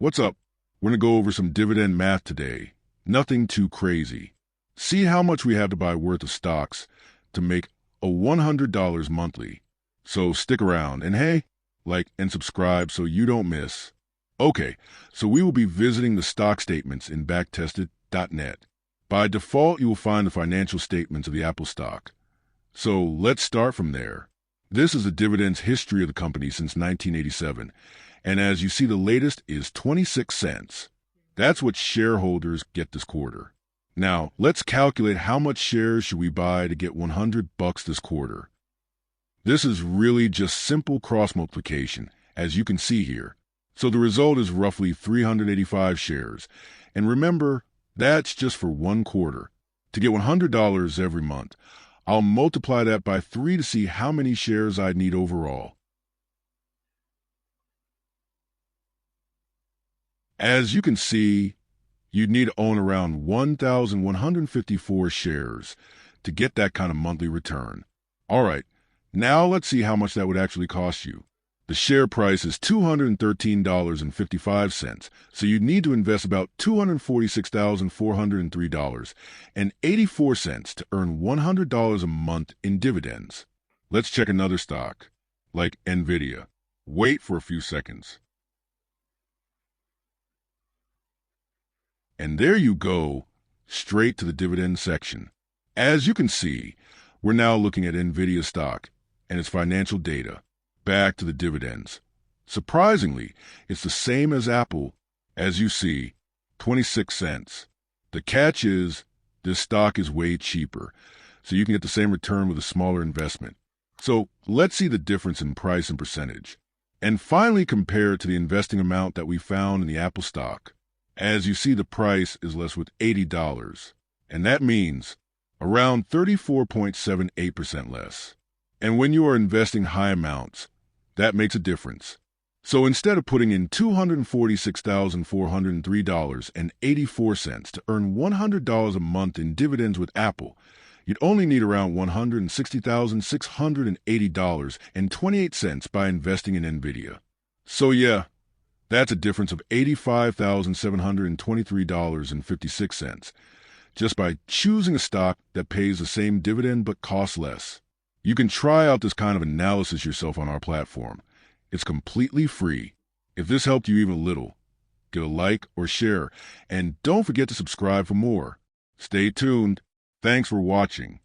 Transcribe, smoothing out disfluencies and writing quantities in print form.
What's up? We're going to go over some dividend math today. Nothing too crazy. See how much we have to buy worth of stocks to make a $100 monthly. So stick around and hey, like and subscribe so you don't miss. Okay, so we will be visiting the stock statements in backtested.net. By default, you will find the financial statements of the Apple stock. So let's start from there. This is the dividends history of the company since 1987. And as you see, the latest is 26 cents. That's what shareholders get this quarter. Now, let's calculate how much shares should we buy to get $100 this quarter. This is really just simple cross multiplication, as you can see here. So the result is roughly 385 shares. And remember, that's just for one quarter. To get $100 every month, I'll multiply that by 3 to see how many shares I'd need overall. As you can see, you'd need to own around 1,154 shares to get that kind of monthly return. All right, now let's see how much that would actually cost you. The share price is $213.55, so you'd need to invest about $246,403.84 to earn $100 a month in dividends. Let's check another stock, like Nvidia. Wait for a few seconds. And there you go, straight to the dividend section. As you can see, we're now looking at Nvidia stock and its financial data. Back to the dividends. Surprisingly, it's the same as Apple, as you see, 26 cents. The catch is, this stock is way cheaper, so you can get the same return with a smaller investment. So let's see the difference in price and percentage. And finally compare it to the investing amount that we found in the Apple stock. As you see, the price is less with $80, and that means around 34.78% less. And when you are investing high amounts, that makes a difference. So instead of putting in $246,403.84 to earn $100 a month in dividends with Apple, you'd only need around $160,680.28 by investing in Nvidia. So yeah, that's a difference of $85,723.56 just by choosing a stock that pays the same dividend but costs less. You can try out this kind of analysis yourself on our platform. It's completely free. If this helped you even a little, give a like or share, and don't forget to subscribe for more. Stay tuned. Thanks for watching.